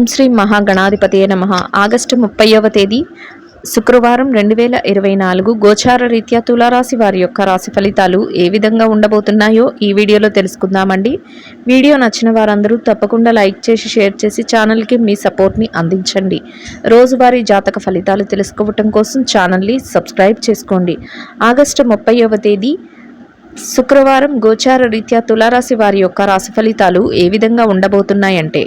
ఓం శ్రీ మహాగణాధిపతయే నమః. ఆగస్టు 30వ తేదీ శుక్రవారం 2024 గోచార రీత్యా తులారాశి వారి యొక్క రాశి ఫలితాలు ఏ విధంగా ఉండబోతున్నాయో ఈ వీడియోలో తెలుసుకుందామండి. వీడియో నచ్చిన వారందరూ తప్పకుండా లైక్ చేసి షేర్ చేసి ఛానల్కి మీ సపోర్ట్ని అందించండి. రోజువారీ జాతక ఫలితాలు తెలుసుకోవటం కోసం ఛానల్ని సబ్స్క్రైబ్ చేసుకోండి. ఆగస్టు 30వ తేదీ శుక్రవారం గోచార రీత్యా తులారాశి వారి యొక్క రాశి ఫలితాలు ఏ విధంగా ఉండబోతున్నాయంటే,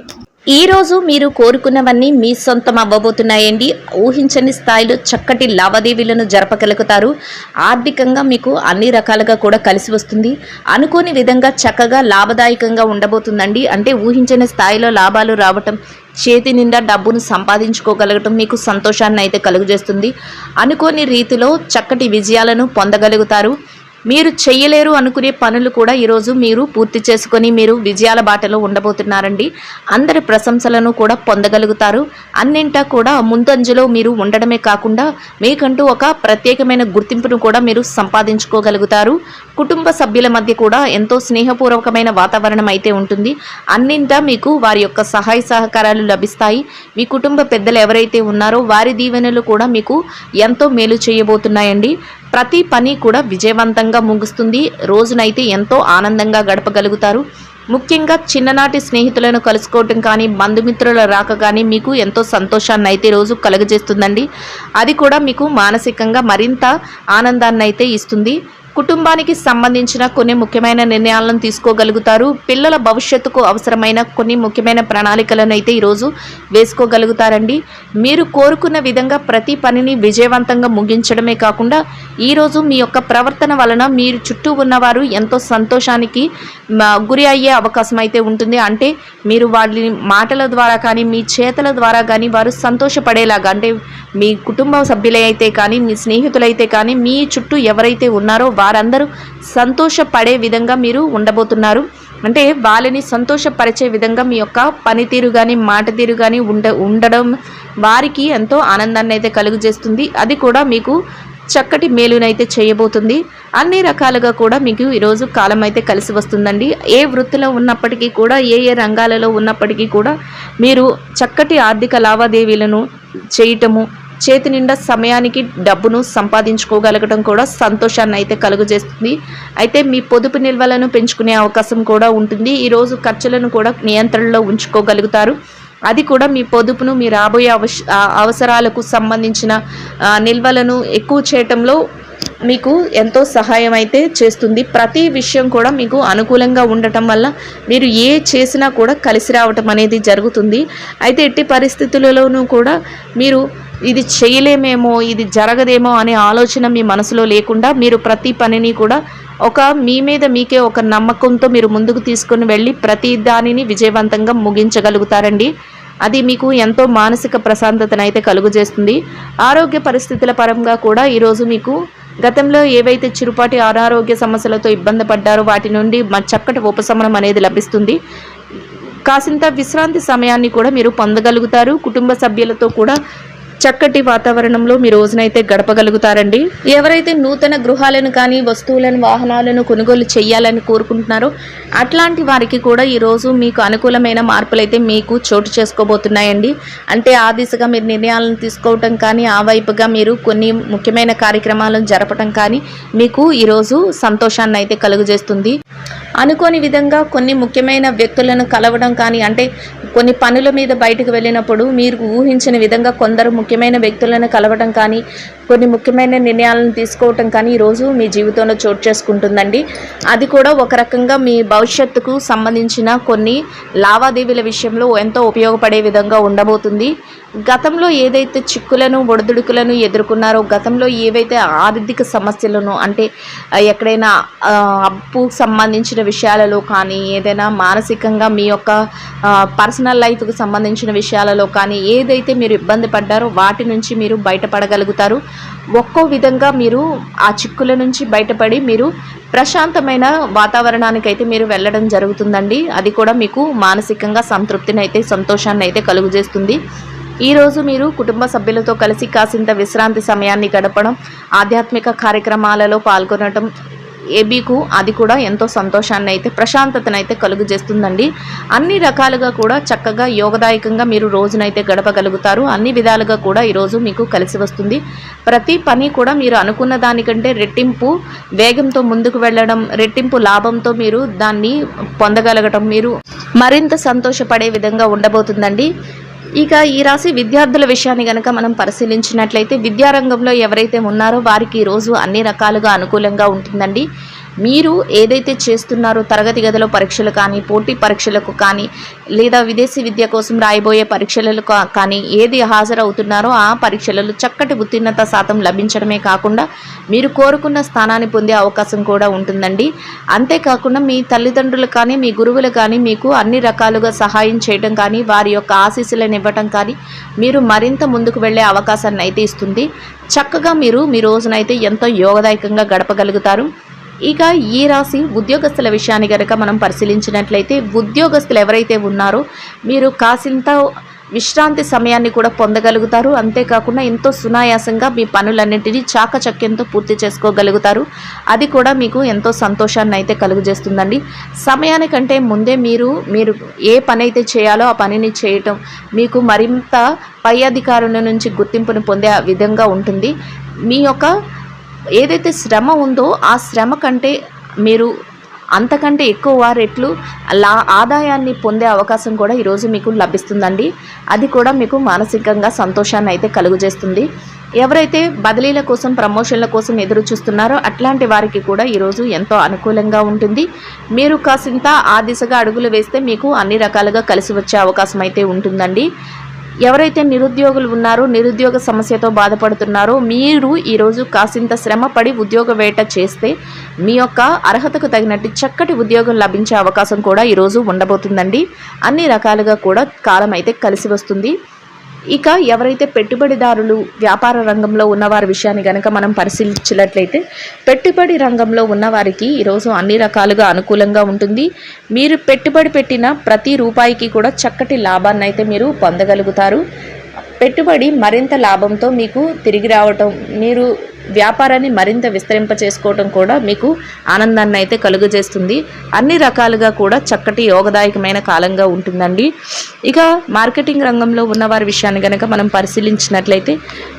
ఈ రోజు మీరు కోరుకున్నవన్నీ మీ సొంతం అవ్వబోతున్నాయండి. ఊహించని స్థాయిలో చక్కటి లావాదేవీలను జరపగలుగుతారు. ఆర్థికంగా మీకు అన్ని రకాలుగా కూడా కలిసి వస్తుంది. అనుకోని విధంగా చక్కగా లాభదాయకంగా ఉండబోతుందండి. అంటే ఊహించని స్థాయిలో లాభాలు రావటం, చేతి నిండా డబ్బును సంపాదించుకోగలగటం మీకు సంతోషాన్ని అయితే కలుగజేస్తుంది. అనుకోని రీతిలో చక్కటి విజయాలను పొందగలుగుతారు. మీరు చెయ్యలేరు అనుకునే పనులు కూడా ఈరోజు మీరు పూర్తి చేసుకొని మీరు విజయాల బాటలో ఉండబోతున్నారండి. అందరి ప్రశంసలను కూడా పొందగలుగుతారు. అన్నింటా కూడా ముందంజలో మీరు ఉండడమే కాకుండా మీకంటూ ఒక ప్రత్యేకమైన గుర్తింపును కూడా మీరు సంపాదించుకోగలుగుతారు. కుటుంబ సభ్యుల మధ్య కూడా ఎంతో స్నేహపూర్వకమైన వాతావరణం అయితే ఉంటుంది. అన్నింటా మీకు వారి యొక్క సహాయ సహకారాలు లభిస్తాయి. మీ కుటుంబ పెద్దలు ఎవరైతే ఉన్నారో వారి దీవెనలు కూడా మీకు ఎంతో మేలు చేయబోతున్నాయండి. ప్రతి పని కూడా విజయవంతంగా ముగుస్తుంది. రోజునైతే ఎంతో ఆనందంగా గడపగలుగుతారు. ముఖ్యంగా చిన్ననాటి స్నేహితులను కలుసుకోవటం కానీ, బంధుమిత్రుల రాక కానీ మీకు ఎంతో సంతోషాన్ని అయితే రోజు కలుగజేస్తుందండి. అది కూడా మీకు మానసికంగా మరింత ఆనందాన్ని అయితే ఇస్తుంది. కుటుంబానికి సంబంధించిన కొన్ని ముఖ్యమైన నిర్ణయాలను తీసుకోగలుగుతారు. పిల్లల భవిష్యత్తుకు అవసరమైన కొన్ని ముఖ్యమైన ప్రణాళికలను అయితే ఈరోజు వేసుకోగలుగుతారండి. మీరు కోరుకున్న విధంగా ప్రతి పనిని విజయవంతంగా ముగించడమే కాకుండా ఈరోజు మీ యొక్క ప్రవర్తన వలన మీరు చుట్టూ ఉన్నవారు ఎంతో సంతోషానికి గురి అయ్యే అవకాశం అయితే ఉంటుంది. అంటే మీరు వాళ్ళ మాటల ద్వారా కానీ, మీ చేతల ద్వారా కానీ వారు సంతోషపడేలాగా, అంటే మీ కుటుంబ సభ్యులైతే కానీ, మీ స్నేహితులైతే కానీ, మీ చుట్టూ ఎవరైతే ఉన్నారో వారందరూ సంతోషపడే విధంగా మీరు ఉండబోతున్నారు. అంటే వాళ్ళని సంతోషపరిచే విధంగా మీ యొక్క పనితీరు కానీ, మాట తీరు కానీ ఉండడం వారికి ఎంతో ఆనందాన్ని అయితే కలుగజేస్తుంది. అది కూడా మీకు చక్కటి మేలునైతే చేయబోతుంది. అన్ని రకాలుగా కూడా మీకు ఈరోజు కాలం అయితే కలిసి వస్తుందండి. ఏ వృత్తిలో ఉన్నప్పటికీ కూడా, ఏ రంగాలలో ఉన్నప్పటికీ కూడా మీరు చక్కటి ఆర్థిక లావాదేవీలను చేయటము, చేతి నిండా సమయానికి డబ్బును సంపాదించుకోగలగడం కూడా సంతోషాన్ని అయితే కలుగజేస్తుంది. అయితే మీ పొదుపు నిల్వలను పెంచుకునే అవకాశం కూడా ఉంటుంది. ఈరోజు ఖర్చులను కూడా నియంత్రణలో ఉంచుకోగలుగుతారు. అది కూడా మీ పొదుపును, మీ రాబోయే అవసరాలకు సంబంధించిన నిల్వలను ఎక్కువ చేయటంలో మీకు ఎంతో సహాయం అయితే చేస్తుంది. ప్రతి విషయం కూడా మీకు అనుకూలంగా ఉండటం వల్ల మీరు ఏ చేసినా కూడా కలిసి రావటం అనేది జరుగుతుంది. అయితే ఎట్టి పరిస్థితులలోనూ కూడా మీరు ఇది చేయలేమేమో, ఇది జరగదేమో అనే ఆలోచన మీ మనసులో లేకుండా మీరు ప్రతి పనిని కూడా మీ మీద మీకే ఒక నమ్మకంతో మీరు ముందుకు తీసుకొని వెళ్ళి ప్రతి దానిని విజయవంతంగా ముగించగలుగుతారండి. అది మీకు ఎంతో మానసిక ప్రశాంతతను అయితే కలుగజేస్తుంది. ఆరోగ్య పరిస్థితుల పరంగా కూడా ఈరోజు మీకు గతంలో ఏవైతే చిరుపాటి అనారోగ్య సమస్యలతో ఇబ్బంది పడ్డారో వాటి నుండి చక్కటి ఉపశమనం అనేది లభిస్తుంది. కాసింత విశ్రాంతి సమయాన్ని కూడా మీరు పొందగలుగుతారు. కుటుంబ సభ్యులతో కూడా చక్కటి వాతావరణంలో మీ రోజునైతే గడపగలుగుతారండి. ఎవరైతే నూతన గృహాలను కానీ, వస్తువులను, వాహనాలను కొనుగోలు చేయాలని కోరుకుంటున్నారో అట్లాంటి వారికి కూడా ఈరోజు మీకు అనుకూలమైన మార్పులు అయితే మీకు చోటు చేసుకోబోతున్నాయండి. అంటే ఆ దిశగా మీరు నిర్ణయాలను తీసుకోవటం కానీ, ఆ వైపుగా మీరు కొన్ని ముఖ్యమైన కార్యక్రమాలను జరపటం కానీ మీకు ఈరోజు సంతోషాన్ని అయితే కలుగజేస్తుంది. అనుకోని విధంగా కొన్ని ముఖ్యమైన వ్యక్తులను కలవడం కానీ, అంటే కొన్ని పనుల మీద బయటకు వెళ్ళినప్పుడు మీరు ఊహించిన విధంగా కొందరు ముఖ్యమైన వ్యక్తులను కలవడం కానీ, కొన్ని ముఖ్యమైన నిర్ణయాలను తీసుకోవటం కానీ ఈరోజు మీ జీవితంలో చోటు చేసుకుంటుందండి. అది కూడా ఒక రకంగా మీ భవిష్యత్తుకు సంబంధించిన కొన్ని లావాదేవీల విషయంలో ఎంతో ఉపయోగపడే విధంగా ఉండబోతుంది. గతంలో ఏదైతే చిక్కులను, ఒడిదుడుకులను ఎదుర్కొన్నారో, గతంలో ఏవైతే ఆర్థిక సమస్యలను, అంటే ఎక్కడైనా అప్పు సంబంధించిన విషయాలలో కానీ, ఏదైనా మానసికంగా మీ యొక్క పర్సనల్ లైఫ్కి సంబంధించిన విషయాలలో కానీ ఏదైతే మీరు ఇబ్బంది పడ్డారో వాటి నుంచి మీరు బయటపడగలుగుతారు. ఒక్కో విధంగా మీరు ఆ చిక్కుల నుంచి బయటపడి మీరు ప్రశాంతమైన వాతావరణానికి అయితే మీరు వెళ్ళడం జరుగుతుందండి. అది కూడా మీకు మానసికంగా సంతృప్తిని అయితే, సంతోషాన్ని అయితే కలుగజేస్తుంది. ఈరోజు మీరు కుటుంబ సభ్యులతో కలిసి కాసింత విశ్రాంతి సమయాన్ని గడపడం, ఆధ్యాత్మిక కార్యక్రమాలలో పాల్గొనడం, ఏబీకు అది కూడా ఎంతో సంతోషాన్ని అయితే ప్రశాంతతను అయితే కలుగజేస్తుందండి. అన్ని రకాలుగా కూడా చక్కగా యోగదాయకంగా మీరు రోజునైతే గడపగలుగుతారు. అన్ని విధాలుగా కూడా ఈరోజు మీకు కలిసి వస్తుంది. ప్రతి పని కూడా మీరు అనుకున్న దానికంటే రెట్టింపు వేగంతో ముందుకు వెళ్ళడం, రెట్టింపు లాభంతో మీరు దాన్ని పొందగలగటం, మీరు మరింత సంతోషపడే విధంగా ఉండబోతుందండి. ఇక ఈ రాశి విద్యార్థుల విషయాన్ని గనక మనం పరిశీలించినట్లయితే విద్యారంగంలో ఎవరైతే ఉన్నారో వారికి ఈరోజు అన్ని రకాలుగా అనుకూలంగా ఉంటుందండి. మీరు ఏదైతే చేస్తున్నారో తరగతి గదిలో పరీక్షలు కానీ, పోటీ పరీక్షలకు కానీ, లేదా విదేశీ విద్య కోసం రాయబోయే పరీక్షలకు కానీ ఏది హాజరవుతున్నారో ఆ పరీక్షలలో చక్కటి ఉత్తీర్ణత శాతం లభించడమే కాకుండా మీరు కోరుకున్న స్థానాన్ని పొందే అవకాశం కూడా ఉంటుందండి. అంతేకాకుండా మీ తల్లిదండ్రులు కానీ, మీ గురువులు కానీ మీకు అన్ని రకాలుగా సహాయం చేయడం కానీ, వారి యొక్క ఆశీస్సులను ఇవ్వటం కానీ మీరు మరింత ముందుకు వెళ్ళే అవకాశాన్ని అయితే ఇస్తుంది. చక్కగా మీరు మీ రోజునైతే ఎంతో యోగదాయకంగా గడపగలుగుతారు. ఇక ఈ రాశి ఉద్యోగస్తుల విషయాన్ని కనుక మనం పరిశీలించినట్లయితే ఉద్యోగస్తులు ఎవరైతే ఉన్నారో మీరు కాసింత విశ్రాంతి సమయాన్ని కూడా పొందగలుగుతారు. అంతేకాకుండా ఎంతో సునాయాసంగా మీ పనులన్నింటినీ చాకచక్యంతో పూర్తి చేసుకోగలుగుతారు. అది కూడా మీకు ఎంతో సంతోషాన్ని అయితే కలుగజేస్తుందండి. సమయానికంటే ముందే మీరు ఏ పని అయితే చేయాలో ఆ పనిని చేయటం మీకు మరింత పై అధికారుల నుంచి గుర్తింపును పొందే విధంగా ఉంటుంది. మీ యొక్క ఏదైతే శ్రమ ఉందో ఆ శ్రమ కంటే మీరు అంతకంటే ఎక్కువ రెట్లు ఆదాయాన్ని పొందే అవకాశం కూడా ఈరోజు మీకు లభిస్తుందండి. అది కూడా మీకు మానసికంగా సంతోషాన్ని అయితే కలుగజేస్తుంది. ఎవరైతే బదిలీల కోసం, ప్రమోషన్ల కోసం ఎదురు చూస్తున్నారో అట్లాంటి వారికి కూడా ఈరోజు ఎంతో అనుకూలంగా ఉంటుంది. మీరు కాసింత ఆ దిశగా అడుగులు వేస్తే మీకు అన్ని రకాలుగా కలిసి వచ్చే అవకాశం అయితే ఉంటుందండి. ఎవరైతే నిరుద్యోగులు ఉన్నారో, నిరుద్యోగ సమస్యతో బాధపడుతున్నారో మీరు ఈరోజు కాసింత శ్రమపడి ఉద్యోగ వేట చేస్తే మీ యొక్క అర్హతకు తగినట్టు చక్కటి ఉద్యోగం లభించే అవకాశం కూడా ఈరోజు ఉండబోతుందండి. అన్ని రకాలుగా కూడా కాలం అయితే కలిసి వస్తుంది. ఇక ఎవరైతే పెట్టుబడిదారులు వ్యాపార రంగంలో ఉన్నవారి విషయాన్ని కనుక మనం పరిశీలించినట్లయితే పెట్టుబడి రంగంలో ఉన్నవారికి ఈరోజు అన్ని రకాలుగా అనుకూలంగా ఉంటుంది. మీరు పెట్టుబడి పెట్టిన ప్రతి రూపాయికి కూడా చక్కటి లాభాన్ని అయితే మీరు పొందగలుగుతారు. పెట్టుబడి మరింత లాభంతో మీకు తిరిగి రావటం, మీరు వ్యాపారాన్ని మరింత విస్తరింప చేసుకోవటం కూడా మీకు ఆనందాన్ని అయితే కలుగజేస్తుంది. అన్ని రకాలుగా కూడా చక్కటి యోగదాయకమైన కాలంగా ఉంటుందండి. ఇక మార్కెటింగ్ రంగంలో ఉన్నవారి విషయాన్ని కనుక మనం పరిశీలించినట్లయితే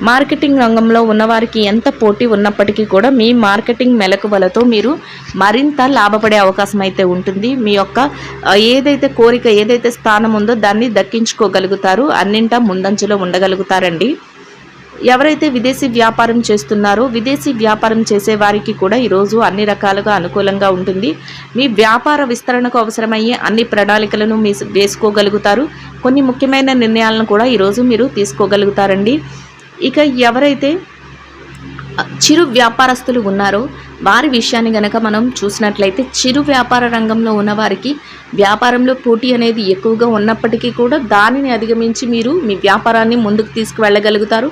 మార్కెటింగ్ రంగంలో ఉన్నవారికి ఎంత పోటీ ఉన్నప్పటికీ కూడా మీ మార్కెటింగ్ మెలకువలతో మీరు మరింత లాభపడే అవకాశం అయితే ఉంటుంది. మీ యొక్క ఏదైతే కోరిక, ఏదైతే స్థానం ఉందో దాన్ని దక్కించుకోగలుగుతారు. అన్నింటా ముందంజలో ఉండగలుగుతారండి. ఎవరైతే విదేశీ వ్యాపారం చేస్తున్నారో విదేశీ వ్యాపారం చేసే వారికి కూడా ఈరోజు అన్ని రకాలుగా అనుకూలంగా ఉంటుంది. మీ వ్యాపార విస్తరణకు అవసరమయ్యే అన్ని ప్రణాళికలను వేసుకోగలుగుతారు. కొన్ని ముఖ్యమైన నిర్ణయాలను కూడా ఈరోజు మీరు తీసుకోగలుగుతారండి. ఇక ఎవరైతే చిరు వ్యాపారస్తులు ఉన్నారో వారి విషయాన్ని గనక మనం చూసినట్లయితే చిరు వ్యాపార రంగంలో ఉన్నవారికి వ్యాపారంలో పోటీ అనేది ఎక్కువగా ఉన్నప్పటికీ కూడా దానిని అధిగమించి మీరు మీ వ్యాపారాన్ని ముందుకు తీసుకువెళ్ళగలుగుతారు,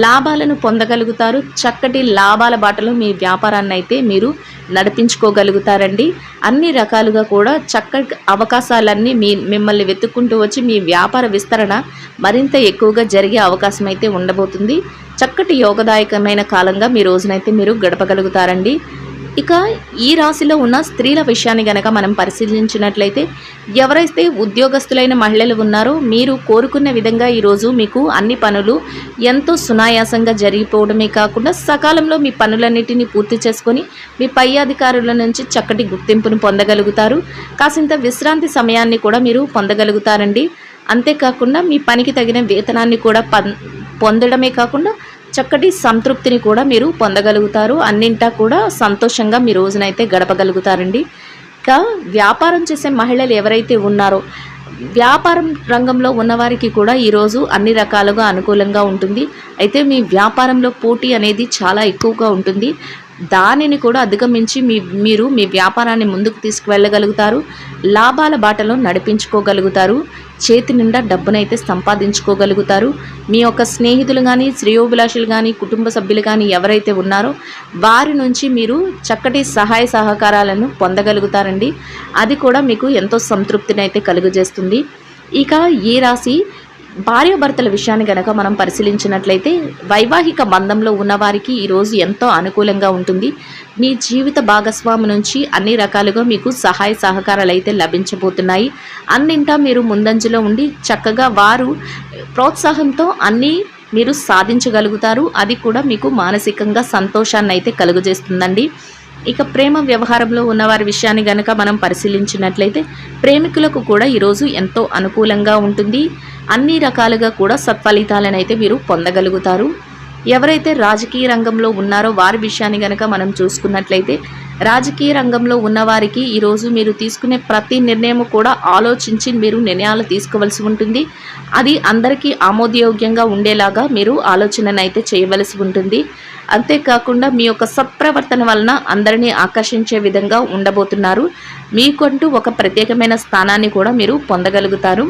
లాభాలను పొందగలుగుతారు. చక్కటి లాభాల బాటలో మీ వ్యాపారాన్ని అయితే మీరు నడిపించుకోగలుగుతారండి. అన్ని రకాలుగా కూడా చక్కటి అవకాశాలన్నీ మిమ్మల్ని వెతుక్కుంటూ వచ్చి మీ వ్యాపార విస్తరణ మరింత ఎక్కువగా జరిగే అవకాశం అయితే ఉండబోతుంది. చక్కటి యోగదాయకమైన కాలంగా మీ రోజునైతే మీరు గడపగలుగుతారండి. ఇక ఈ రాశిలో ఉన్న స్త్రీల విషయాన్ని గనక మనం పరిశీలించినట్లయితే ఎవరైతే ఉద్యోగస్తులైన మహిళలు ఉన్నారో మీరు కోరుకున్న విధంగా ఈరోజు మీకు అన్ని పనులు ఎంతో సునాయాసంగా జరిగిపోవడమే కాకుండా సకాలంలో మీ పనులన్నిటినీ పూర్తి చేసుకొని మీ పై అధికారుల నుంచి చక్కటి గుర్తింపును పొందగలుగుతారు. కాసింత విశ్రాంతి సమయాన్ని కూడా మీరు పొందగలుగుతారండి. అంతేకాకుండా మీ పనికి తగిన వేతనాన్ని కూడా పొందడమే కాకుండా చక్కటి సంతృప్తిని కూడా మీరు పొందగలుగుతారు. అన్నింటా కూడా సంతోషంగా మీ రోజునైతే గడపగలుగుతారండి. ఇక వ్యాపారం చేసే మహిళలు ఎవరైతే ఉన్నారో వ్యాపారం రంగంలో ఉన్నవారికి కూడా ఈరోజు అన్ని రకాలుగా అనుకూలంగా ఉంటుంది. అయితే మీ వ్యాపారంలో పోటీ అనేది చాలా ఎక్కువగా ఉంటుంది. దానిని కూడా అధిగమించి మీరు మీ వ్యాపారాన్ని ముందుకు తీసుకువెళ్ళగలుగుతారు. లాభాల బాటలో నడిపించుకోగలుగుతారు. చేతి నిండా డబ్బునైతే సంపాదించుకోగలుగుతారు. మీ యొక్క స్నేహితులు కానీ, శ్రేయోభిలాషులు కానీ, కుటుంబ సభ్యులు కానీ ఎవరైతే ఉన్నారో వారి నుంచి మీరు చక్కటి సహాయ సహకారాలను పొందగలుగుతారండి. అది కూడా మీకు ఎంతో సంతృప్తిని అయితే కలుగజేస్తుంది. ఇక ఈ రాశి భార్యాభర్తల విషయాన్ని గనక మనం పరిశీలించినట్లయితే వైవాహిక బంధంలో ఉన్నవారికి ఈరోజు ఎంతో అనుకూలంగా ఉంటుంది. మీ జీవిత భాగస్వామి నుంచి అన్ని రకాలుగా మీకు సహాయ సహకారాలు అయితే లభించబోతున్నాయి. అన్నింటా మీరు ముందంజలో ఉండి చక్కగా వారు ప్రోత్సాహంతో అన్నీ మీరు సాధించగలుగుతారు. అది కూడా మీకు మానసికంగా సంతోషాన్ని అయితే కలుగజేస్తుందండి. ఇక ప్రేమ వ్యవహారంలో ఉన్నవారి విషయాన్ని గనక మనం పరిశీలించినట్లయితే ప్రేమికులకు కూడా ఈరోజు ఎంతో అనుకూలంగా ఉంటుంది. అన్ని రకాలుగా కూడా సత్ఫలితాలను అయితే మీరు పొందగలుగుతారు. ఎవరైతే రాజకీయ రంగంలో ఉన్నారో వారి విషయాన్ని గనక మనం చూసుకున్నట్లయితే రాజకీయ రంగంలో ఉన్నవారికి ఈరోజు మీరు తీసుకునే ప్రతి నిర్ణయం కూడా ఆలోచించి మీరు నిర్ణయాలు తీసుకోవాల్సి ఉంటుంది. అది అందరికీ ఆమోదయోగ్యంగా ఉండేలాగా మీరు ఆలోచననైతే చేయవలసి ఉంటుంది. అంతేకాకుండా మీ యొక్క సత్ప్రవర్తన వలన అందరినీ ఆకర్షించే విధంగా ఉండబోతున్నారు. మీకంటూ ఒక ప్రత్యేకమైన స్థానాన్ని కూడా మీరు పొందగలుగుతారు.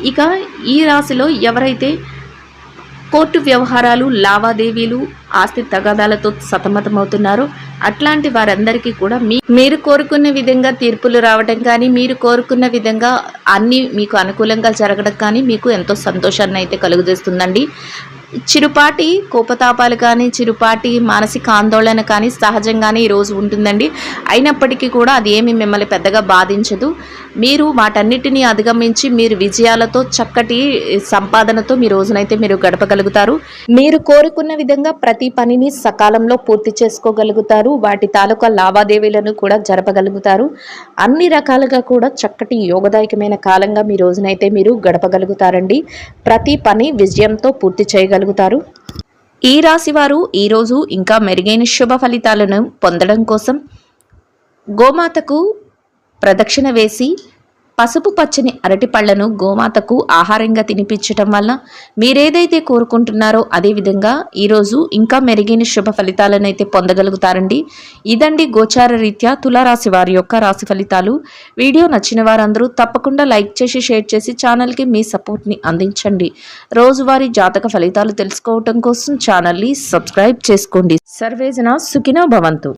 ఇక ఈ రాశిలో ఎవరైతే కోర్టు వ్యవహారాలు, లావాదేవీలు, ఆస్తి తగాదాలతో సతమతమవుతున్నారో అట్లాంటి వారందరికీ కూడా మీరు కోరుకున్న విధంగా తీర్పులు రావడం కానీ, మీరు కోరుకున్న విధంగా అన్నీ మీకు అనుకూలంగా జరగడం కానీ మీకు ఎంతో సంతోషాన్ని అయితే కలుగజేస్తుందండి. చిరుపాటి కోపతాపాలు కానీ, చిరుపాటి మానసిక ఆందోళన కానీ సహజంగానే ఈరోజు ఉంటుందండి. అయినప్పటికీ కూడా అది ఏమి మిమ్మల్ని పెద్దగా బాధించదు. మీరు వాటన్నిటినీ అధిగమించి మీరు విజయాలతో చక్కటి సంపాదనతో మీ రోజునైతే మీరు గడపగలుగుతారు. మీరు కోరుకున్న విధంగా ప్రతి పనిని సకాలంలో పూర్తి చేసుకోగలుగుతారు. వాటి తాలూకా లావాదేవీలను కూడా జరపగలుగుతారు. అన్ని రకాలుగా కూడా చక్కటి యోగదాయకమైన కాలంగా మీ రోజునైతే మీరు గడపగలుగుతారండి. ప్రతి పని విజయంతో పూర్తి చేయగలుగుతారు. ఈ రాశి వారు ఈరోజు ఇంకా మెరుగైన శుభ ఫలితాలను పొందడం కోసం గోమాతకు ప్రదక్షిణ వేసి పసుపు పచ్చని అరటి పళ్లను గోమాతకు ఆహారంగా తినిపించటం వల్ల మీరేదైతే కోరుకుంటున్నారో అదేవిధంగా ఈరోజు ఇంకా మెరుగైన శుభ ఫలితాలను అయితే పొందగలుగుతారండి. ఇదండి గోచార రీత్యా తులారాశి వారి యొక్క రాశి ఫలితాలు. వీడియో నచ్చిన వారందరూ తప్పకుండా లైక్ చేసి షేర్ చేసి ఛానల్కి మీ సపోర్ట్ని అందించండి. రోజువారీ జాతక ఫలితాలు తెలుసుకోవటం కోసం ఛానల్ని సబ్స్క్రైబ్ చేసుకోండి. సర్వేజన సుఖినో భవంతు.